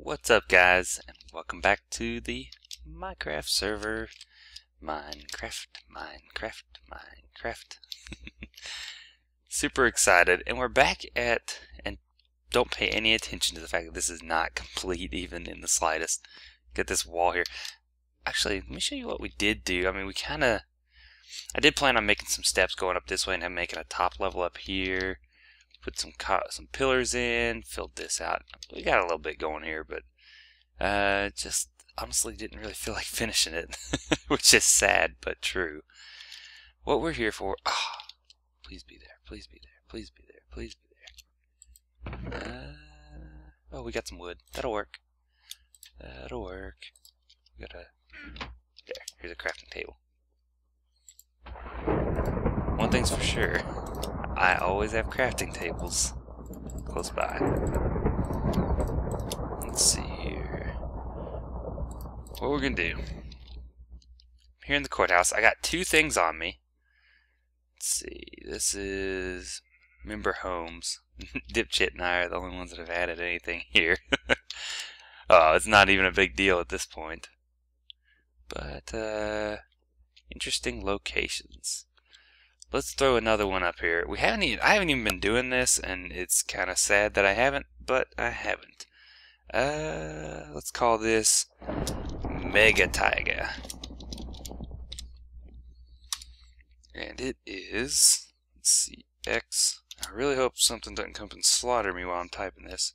What's up, guys, and welcome back to the Mycraft server. Minecraft. Super excited, and we're back at, and don't pay any attention to the fact that this is not complete even in the slightest. Get this wall here. Actually, let me show you what we did do. I mean, I did plan on making some steps going up this way and making a top level up here. Put some pillars in, filled this out. We got a little bit going here, but just honestly didn't really feel like finishing it, which is sad but true. What we're here for, please be there, please be there, please be there, please be there. Oh, we got some wood. That'll work. That'll work. We got there, here's a crafting table. One thing's for sure, I always have crafting tables close by. Let's see here. What we're gonna do. Here in the courthouse, I got two things on me. Let's see. This is member homes. Dipchit and I are the only ones that have added anything here. Oh, it's not even a big deal at this point. But interesting locations. Let's throw another one up here. I haven't even been doing this, and it's kind of sad that I haven't, but I haven't. Let's call this Mega Taiga. And it is, let's see, X. I really hope something doesn't come and slaughter me while I'm typing this.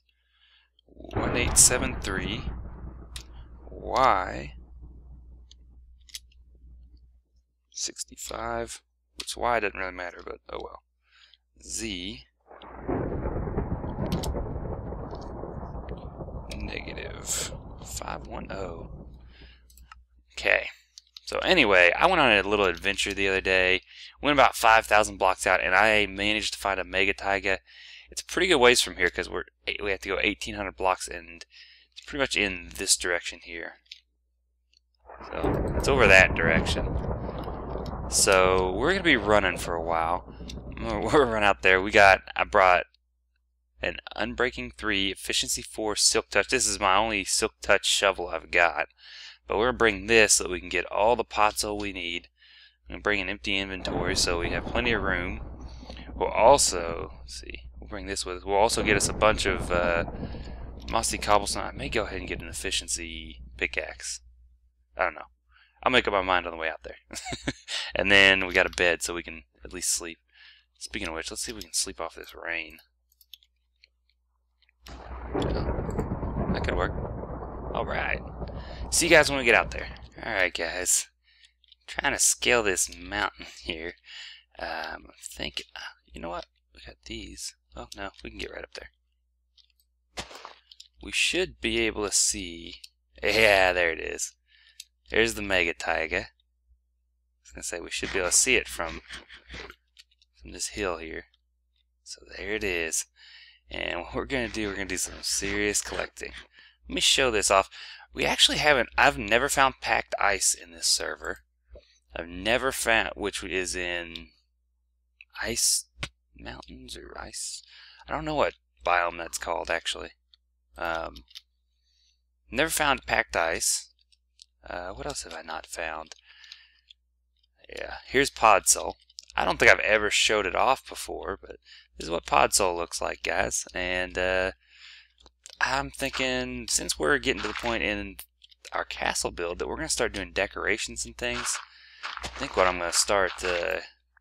1873 Y 65. Which Y doesn't really matter, but oh well. Z negative 510. Okay. So anyway, I went on a little adventure the other day. Went about 5,000 blocks out, and I managed to find a Mega Taiga. It's a pretty good ways from here because we have to go 1,800 blocks, and it's pretty much in this direction here. So it's over that direction. So we're gonna be running for a while. We'll run out there. I brought an Unbreaking 3, Efficiency 4 Silk Touch. This is my only Silk Touch shovel I've got. But we're gonna bring this so that we can get all the podzol we need. I'm gonna bring an empty inventory so we have plenty of room. We'll also, let's see, we'll bring this with us. We'll also get us a bunch of mossy cobblestone. I may go ahead and get an efficiency pickaxe. I don't know. I'll make up my mind on the way out there. And then we got a bed so we can at least sleep. Speaking of which, let's see if we can sleep off this rain. That could work. Alright. See you guys when we get out there. Alright, guys. Trying to scale this mountain here. I think, you know what? We got these. Oh, no, we can get right up there. We should be able to see. Yeah, there it is. There's the Mega Taiga. I was going to say we should be able to see it from this hill here. So there it is. And what we're going to do, we're going to do some serious collecting. Let me show this off. We actually haven't, I've never found packed ice in this server. I've never found, which is in Ice Mountains or Ice. I don't know what biome that's called actually. Never found packed ice. What else have I not found? Yeah, here's podzol. I don't think I've ever showed it off before, but this is what podzol looks like, guys. And I'm thinking, since we're getting to the point in our castle build that we're going to start doing decorations and things, I think what I'm going to start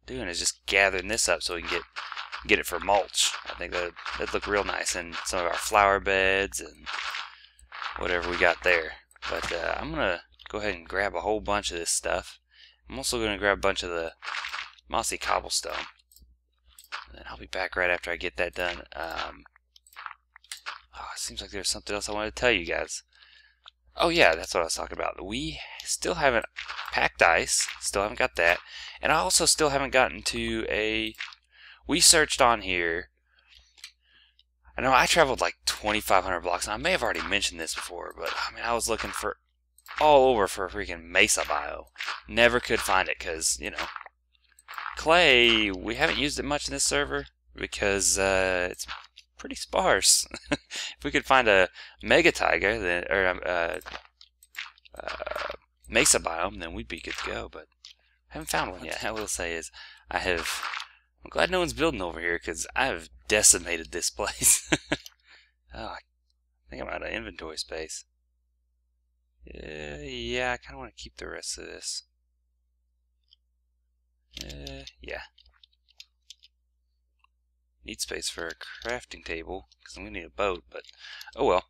doing is just gathering this up so we can get it for mulch. I think that'd look real nice in some of our flower beds and whatever we got there. But I'm going to go ahead and grab a whole bunch of this stuff. I'm also going to grab a bunch of the mossy cobblestone. And then I'll be back right after I get that done. It seems like there's something else I wanted to tell you guys. Oh yeah, that's what I was talking about. We still haven't packed ice. Still haven't got that. And I also still haven't gotten to a... We searched on here. I know I traveled like 2,500 blocks, and I may have already mentioned this before, but I mean, I was looking for all over for a freaking mesa bio. Never could find it because, you know, clay, we haven't used it much in this server because it's pretty sparse. If we could find a mega taiga, then, or mesa biome, then we'd be good to go. But I haven't found one yet. I will say is I'm glad no one's building over here because I have decimated this place. Oh, I think I'm out of inventory space. Yeah, I kind of want to keep the rest of this. Yeah. Need space for a crafting table because I'm going to need a boat, but oh well.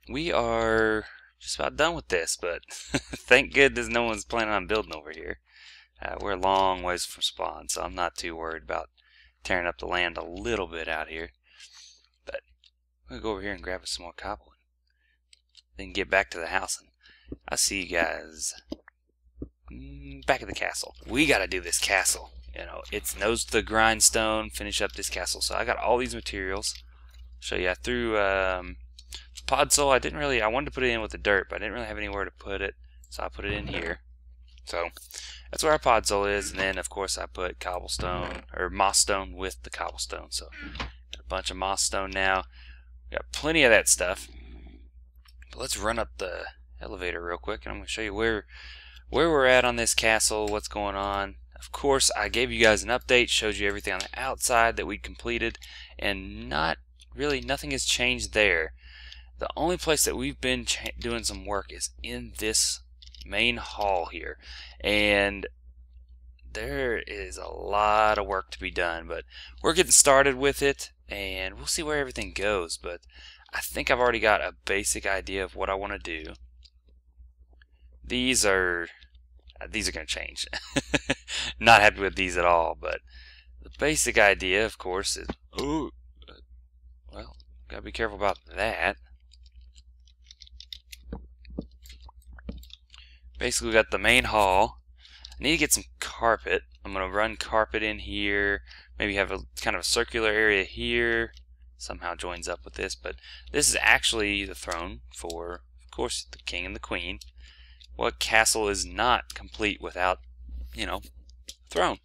We are just about done with this, but thank goodness no one's planning on building over here. We're a long ways from spawn, so I'm not too worried about tearing up the land a little bit out here. But I'm going to go over here and grab us some more cobble, then get back to the house, and I'll see you guys back at the castle. We got to do this castle. You know, it's nose to the grindstone, finish up this castle. So I got all these materials. Show you, I threw podzol. I wanted to put it in with the dirt, but I didn't really have anywhere to put it, so I put it in here. So that's where our podzol is, and then of course I put cobblestone or moss stone with the cobblestone. So got a bunch of moss stone now. We got plenty of that stuff. But let's run up the elevator real quick, and I'm going to show you where we're at on this castle, what's going on. Of course, I gave you guys an update, showed you everything on the outside that we'd completed, and nothing has changed there. The only place that we've been doing some work is in this main hall here, and there is a lot of work to be done, but we're getting started with it, and we'll see where everything goes. But I think I've already got a basic idea of what I want to do. These are going to change. Not happy with these at all, but the basic idea, of course, is well, gotta be careful about that. Basically, we got the main hall. I need to get some carpet. I'm gonna run carpet in here. Maybe have a kind of a circular area here. Somehow joins up with this, but this is actually the throne for, of course, the king and the queen. What castle is not complete without, you know, throne?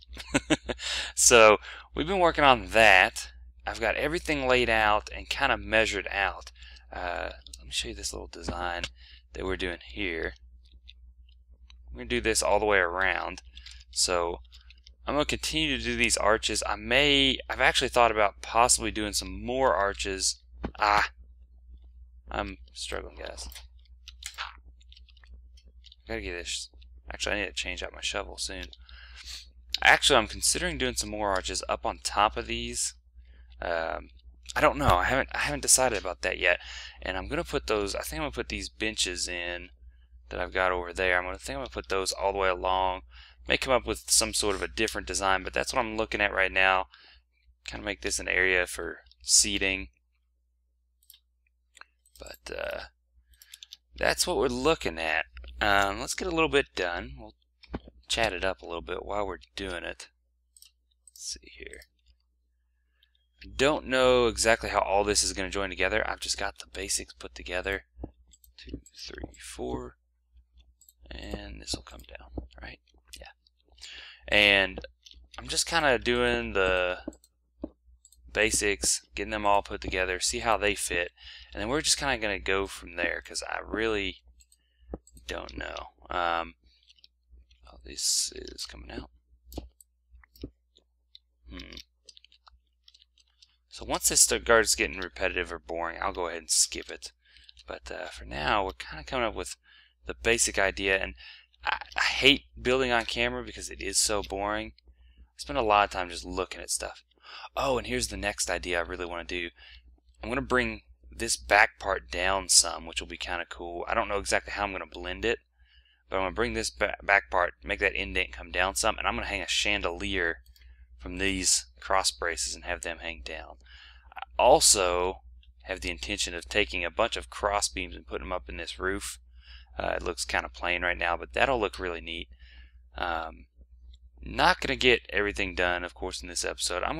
So we've been working on that. I've got everything laid out and kind of measured out. Let me show you this little design that we're doing here. We're going to do this all the way around. So I'm going to continue to do these arches. I've actually thought about possibly doing some more arches. I'm struggling, guys. Gotta get this. Actually, I need to change out my shovel soon. Actually, I'm considering doing some more arches up on top of these. I don't know. I haven't decided about that yet. And I'm gonna put those. I think I'm gonna put these benches in that I've got over there. I'm gonna put those all the way along. May come up with some sort of a different design, but that's what I'm looking at right now. Kind of make this an area for seating. But that's what we're looking at. Let's get a little bit done. We'll chat it up a little bit while we're doing it. Let's see here. I don't know exactly how all this is going to join together. I've just got the basics put together. 2, 3, 4. And this will come down, right? Yeah. And I'm just kind of doing the basics, getting them all put together, see how they fit. And then we're just kind of going to go from there because I really don't know. Oh, this is coming out. So once this starts getting repetitive or boring, I'll go ahead and skip it. But for now, we're kind of coming up with the basic idea. And I hate building on camera because it is so boring. I spend a lot of time just looking at stuff. Oh, and here's the next idea I really want to do. I'm going to bring this back part down some, which will be kind of cool. I don't know exactly how I'm going to blend it, but I'm going to bring this back part, make that indent come down some, and I'm going to hang a chandelier from these cross braces and have them hang down. I also have the intention of taking a bunch of cross beams and putting them up in this roof. It looks kind of plain right now, but that'll look really neat. Not going to get everything done, of course, in this episode. I just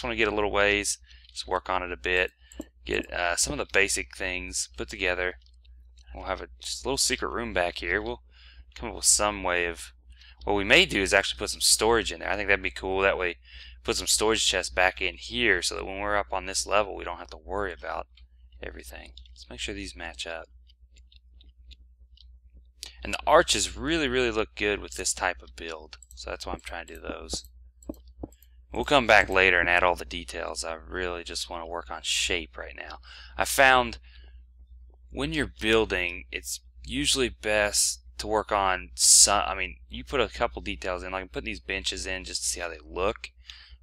want to get a little ways, just work on it a bit. Get some of the basic things put together. We'll have just a little secret room back here. We'll come up with some way of... What we may do is actually put some storage in there. I think that'd be cool. That way put some storage chests back in here so that when we're up on this level we don't have to worry about everything. Let's make sure these match up. And the arches really look good with this type of build, so that's why I'm trying to do those. We'll come back later and add all the details. I really just want to work on shape right now. I found when you're building, it's usually best to work on some, I mean, you put a couple details in, like I'm putting these benches in just to see how they look,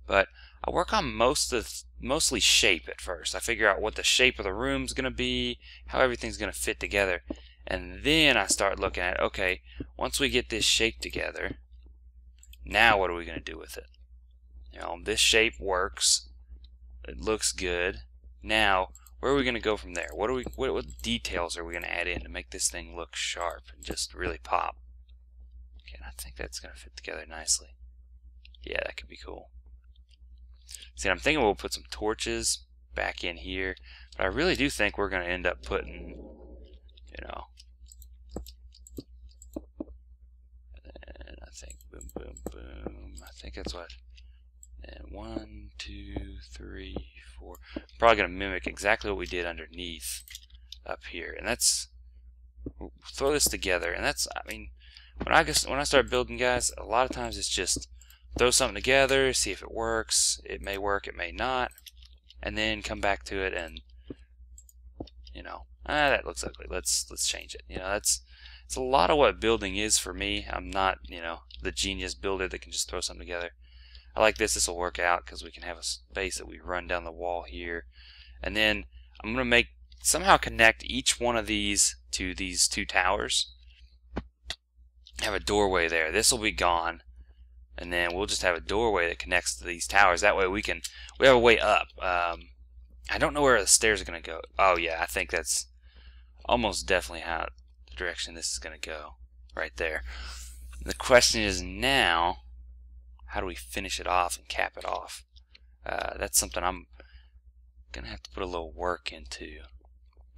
but I work on mostly shape at first. I figure out what the shape of the room's going to be, how everything's going to fit together, and then I start looking at, okay, once we get this shape together, now what are we going to do with it? You know, this shape works, it looks good. Now, where are we going to go from there? What details are we going to add in to make this thing look sharp and just really pop? Okay, and I think that's going to fit together nicely. Yeah, that could be cool. See, I'm thinking we'll put some torches back in here, but I really do think we're going to end up putting, you know, and I think boom, boom, boom. I think that's what. And 1, 2, 3, 4. Probably going to mimic exactly what we did underneath up here, and that's, we'll throw this together. And that's, I mean, when I start building, guys, a lot of times it's just throw something together, see if it works. It may work, it may not, and then come back to it and, you know, that looks ugly. Let's change it. You know, it's a lot of what building is for me. I'm not, you know, the genius builder that can just throw something together. I like this. This will work out because we can have a space that we run down the wall here, and then I'm going to somehow connect each one of these to these two towers. Have a doorway there. This will be gone, and then we'll just have a doorway that connects to these towers. That way we have a way up. I don't know where the stairs are going to go. Oh yeah, I think that's almost definitely how the direction this is going to go. Right there. The question is now, how do we finish it off and cap it off? That's something I'm going to have to put a little work into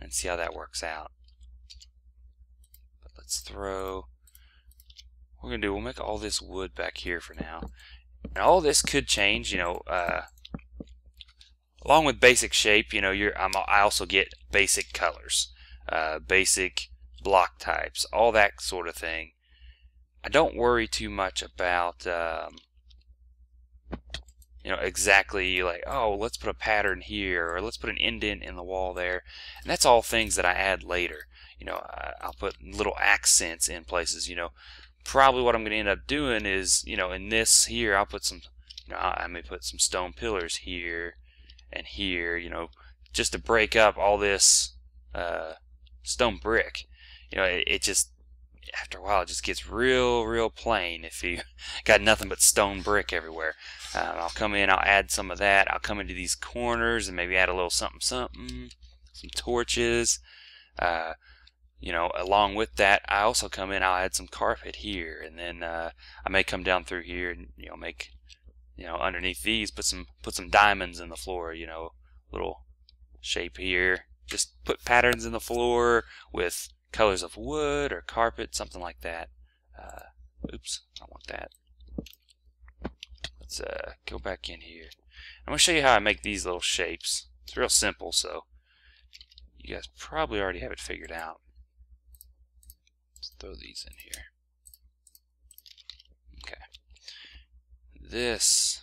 and see how that works out. But let's throw, what we're going to do, we'll make all this wood back here for now. And all this could change, you know, along with basic shape, you know, I also get basic colors, basic block types, all that sort of thing. I don't worry too much about you know, exactly like, oh, let's put a pattern here, or let's put an indent in the wall there. And that's all things that I add later. You know, I'll put little accents in places. You know, probably what I'm going to end up doing is, you know, in this here, I'll put some, you know, I may put some stone pillars here and here, you know, just to break up all this stone brick. You know, it just, after a while, it just gets real plain if you got nothing but stone brick everywhere. I'll come in, I'll add some of that. I'll come into these corners and maybe add a little something, some torches. You know, along with that, I also come in, I'll add some carpet here, and then I may come down through here and, you know, make, you know, underneath these, put some diamonds in the floor. You know, little shape here. Just put patterns in the floor with colors of wood or carpet, something like that. Oops, I don't want that. Let's go back in here. I'm going to show you how I make these little shapes. It's real simple, so you guys probably already have it figured out. Let's throw these in here. Okay. This,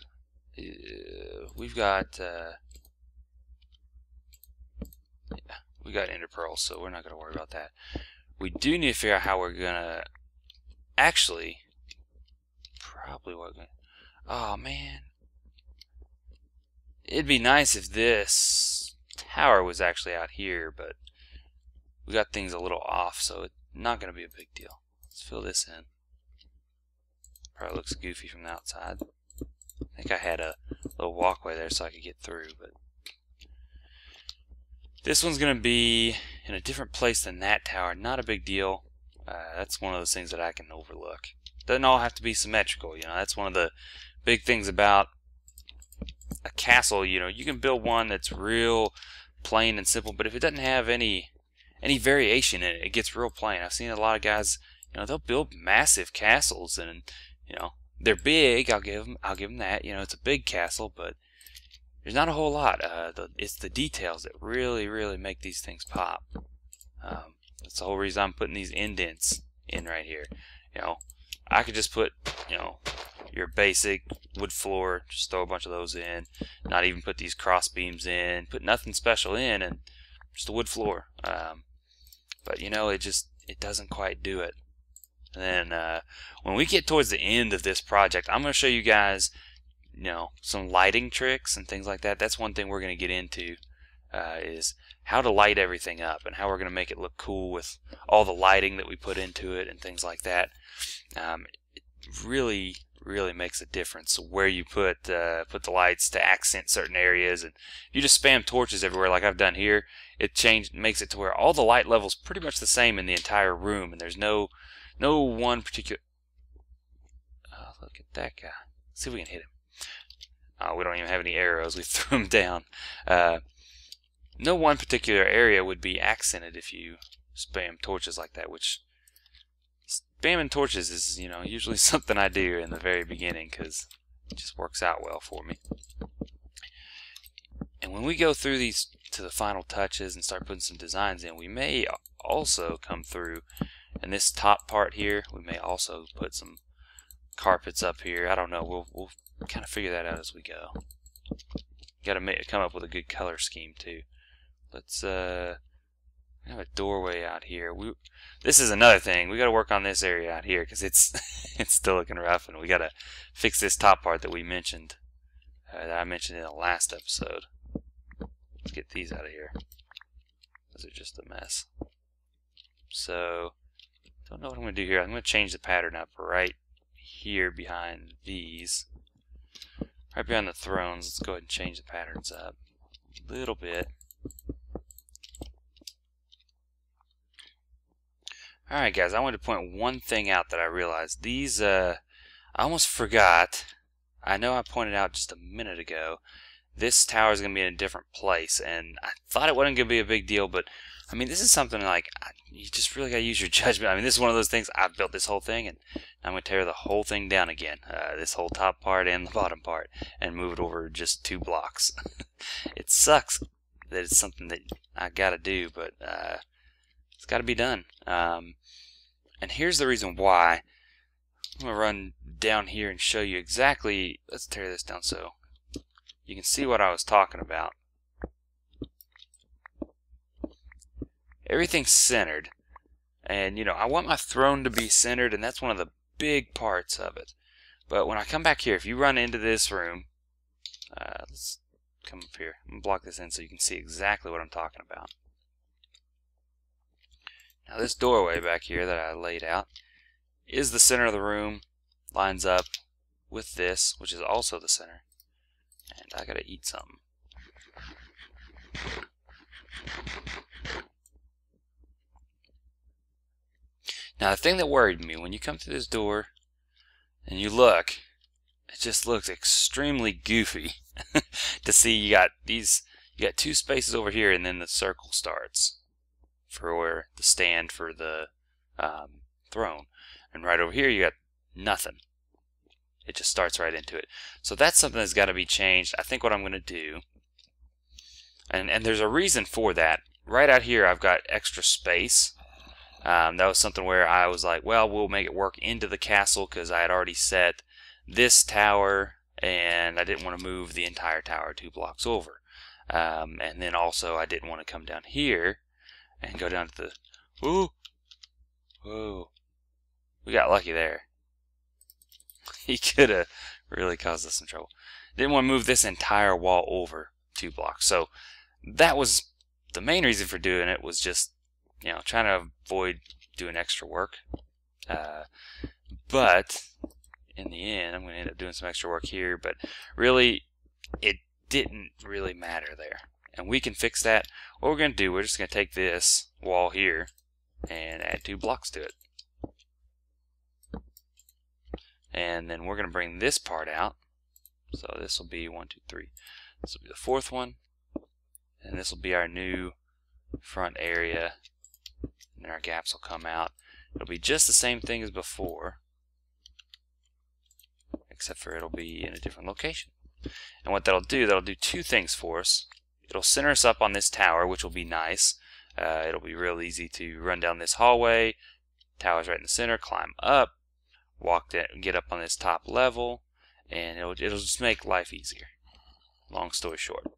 we've got, we got ender pearls, so we're not going to worry about that. We do need to figure out how we're going to actually, probably what we're going to, oh man, it'd be nice if this tower was actually out here, but we got things a little off, so it's not going to be a big deal. Let's fill this in. Probably looks goofy from the outside. I think I had a little walkway there so I could get through, but this one's going to be in a different place than that tower. Not a big deal. That's one of those things that I can overlook. Doesn't all have to be symmetrical, you know. That's one of the big things about a castle. You know, you can build one that's real plain and simple, but if it doesn't have any variation in it, it gets real plain. I've seen a lot of guys, you know, they'll build massive castles, and, you know, They're big. I'll give them that. You know, it's a big castle, but there's not a whole lot. It's the details that really make these things pop. That's the whole reason I'm putting these indents in right here. You know, I could just put, you know, your basic wood floor, just throw a bunch of those in, not even put these cross beams in, put nothing special in, and just a wood floor. But you know, it doesn't quite do it. And then when we get towards the end of this project, I'm going to show you guys, you know, some lighting tricks and things like that. That's one thing we're going to get into, is how to light everything up and how we're going to make it look cool with all the lighting that we put into it and things like that. It really makes a difference where you put the lights to accent certain areas. And if you just spam torches everywhere like I've done here, it makes it to where all the light levels pretty much the same in the entire room, and there's no one particular. Oh, look at that guy. Let's see if we can hit him. Oh, we don't even have any arrows. We threw him down. No one particular area would be accented if you spam torches like that, which spamming torches is, you know, usually something I do in the very beginning because it just works out well for me. And when we go through these to the final touches and start putting some designs in, we may also come through, and this top part here, we may also put some carpets up here. I don't know. We'll kind of figure that out as we go. Got to come up with a good color scheme too. Let's have a doorway out here. This is another thing. We got to work on this area out here because it's still looking rough, and we got to fix this top part that we mentioned, that I mentioned in the last episode. Let's get these out of here. Those are just a mess. So, don't know what I'm going to do here. I'm going to change the pattern up right here behind these. Right behind the thrones. Let's go ahead and change the patterns up a little bit. Alright guys, I wanted to point one thing out that I realized. These, I almost forgot. I know I pointed out just a minute ago. This tower is going to be in a different place, and I thought it wasn't going to be a big deal, but I mean, this is something like, you just really got to use your judgment. I mean, this is one of those things. I've built this whole thing, and I'm going to tear the whole thing down again. This whole top part and the bottom part, and move it over just 2 blocks. It sucks that it's something that I got to do, but it's got to be done. And here's the reason why. I'm going to run down here and show you exactly. Let's tear this down so you can see what I was talking about. Everything's centered, and you know, I want my throne to be centered, and that's one of the big parts of it. But when I come back here, if you run into this room, let's come up here. I'm going to block this in so you can see exactly what I'm talking about. Now this doorway back here that I laid out is the center of the room, lines up with this, which is also the center. And I gotta eat something. Now the thing that worried me, when you come through this door and you look, it just looks extremely goofy to see you got 2 spaces over here, and then the circle starts for the stand for the throne, and right over here you got nothing. It just starts right into it. So that's something that's got to be changed. I think what I'm going to do, and there's a reason for that. Right out here I've got extra space. That was something where I was like, well, we'll make it work into the castle because I had already set this tower, and I didn't want to move the entire tower 2 blocks over. And then also I didn't want to come down here and go down to the... Whoa! Whoa! We got lucky there. He could have really caused us some trouble. Didn't want to move this entire wall over 2 blocks. So that was the main reason for doing it, was just, you know, trying to avoid doing extra work. But in the end, I'm going to end up doing some extra work here. But really, it didn't really matter there. And we can fix that. What we're going to do, we're just going to take this wall here and add 2 blocks to it. And then we're going to bring this part out. So this will be 1, 2, 3. This will be the 4th one. And this will be our new front area. And then our gaps will come out. It'll be just the same thing as before. except for it'll be in a different location. And what that'll do two things for us. It'll center us up on this tower, which will be nice. It'll be real easy to run down this hallway. Tower's right in the center, climb up, walk that, get up on this top level, and it'll just make life easier. Long story short.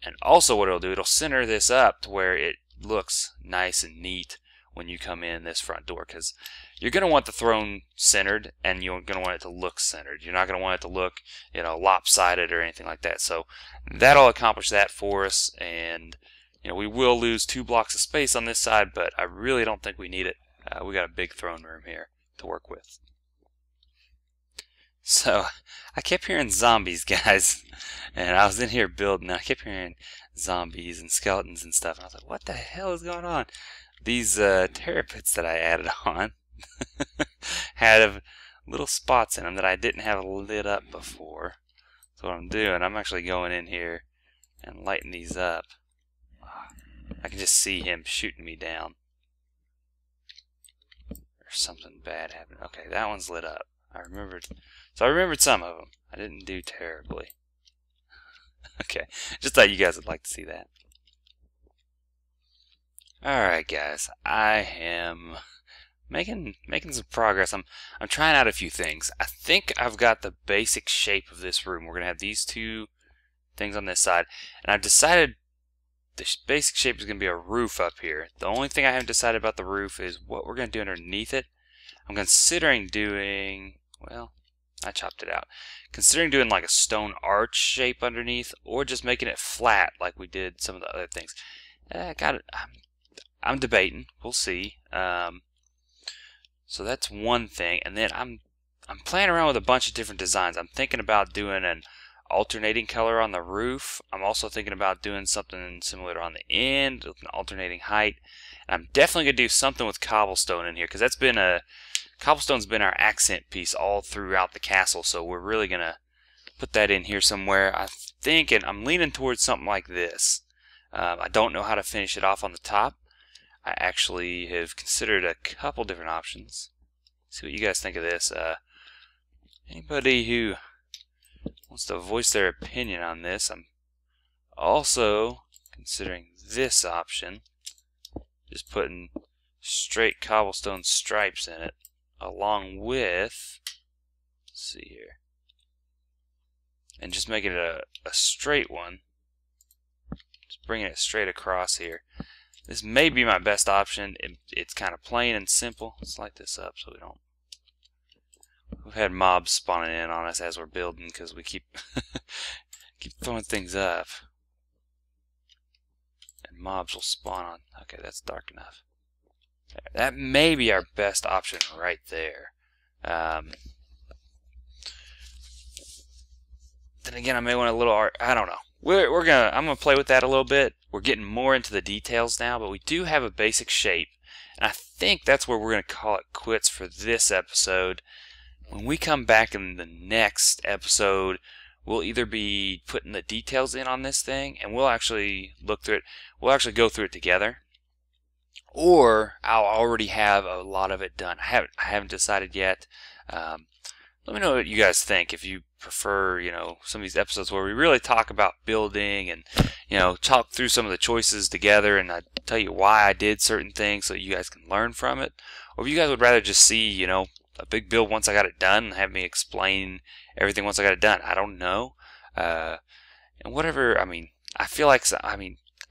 And also what it'll center this up to where it looks nice and neat when you come in this front door, because you're going to want the throne centered, and you're going to want it to look centered. You're not going to want it to look, lopsided or anything like that. So that'll accomplish that for us, and we will lose 2 blocks of space on this side, but I really don't think we need it. We got a big throne room here to work with. So I kept hearing zombies, guys, and I was in here building, and I kept hearing zombies and skeletons and stuff, and I was like, what the hell is going on? These terror pits that I added on had little spots in them that I didn't have lit up before. So what I'm doing, I'm actually going in here and lighting these up. I can just see him shooting me down. There's something bad happening. Okay, that one's lit up. I remembered some of them. I didn't do terribly. Okay, just thought you guys would like to see that. Alright guys, I am making some progress. I'm trying out a few things. I think I've got the basic shape of this room. We're going to have these 2 things on this side, and I've decided the basic shape is going to be a roof up here. The only thing I haven't decided about the roof is what we're going to do underneath it. I'm considering doing, well, I chopped it out. Considering doing like a stone arch shape underneath, or just making it flat like we did some of the other things. I'm debating. We'll see. So that's one thing, and then I'm playing around with a bunch of different designs. I'm thinking about doing an alternating color on the roof. I'm also thinking about doing something similar on the end with an alternating height. And I'm definitely gonna do something with cobblestone in here, because cobblestone's been our accent piece all throughout the castle. So we're really gonna put that in here somewhere. I think, and I'm leaning towards something like this. I don't know how to finish it off on the top. I actually have considered a couple different options. See what you guys think of this. Anybody who wants to voice their opinion on this, I'm also considering this option. Just putting straight cobblestone stripes in it, along with, let's see here, and just making it a straight one. Just bringing it straight across here. This may be my best option. It's kind of plain and simple. Let's light this up so we don't. We've had mobs spawning in on us as we're building because we keep throwing things up, and mobs will spawn on. Okay, that's dark enough. That may be our best option right there. Then again, I may want a little art. I don't know. I'm gonna play with that a little bit. We're getting more into the details now, but we do have a basic shape, and I think that's where we're gonna call it quits for this episode. When we come back in the next episode, we'll either be putting the details in on this thing, and we'll actually look through it. We'll actually go through it together, or I'll already have a lot of it done. I haven't decided yet. Let me know what you guys think. If you prefer, some of these episodes where we really talk about building and, talk through some of the choices together, and I tell you why I did certain things so you guys can learn from it. Or if you guys would rather just see, a big build once I got it done and have me explain everything once I got it done. I don't know. And whatever, I feel like,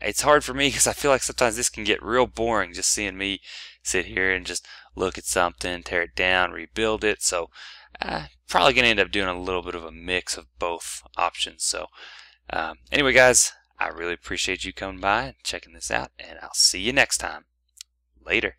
it's hard for me because I feel like sometimes this can get real boring just seeing me sit here and just look at something, tear it down, rebuild it. So probably going to end up doing a little bit of a mix of both options. So anyway, guys, I really appreciate you coming by and checking this out, and I'll see you next time. Later.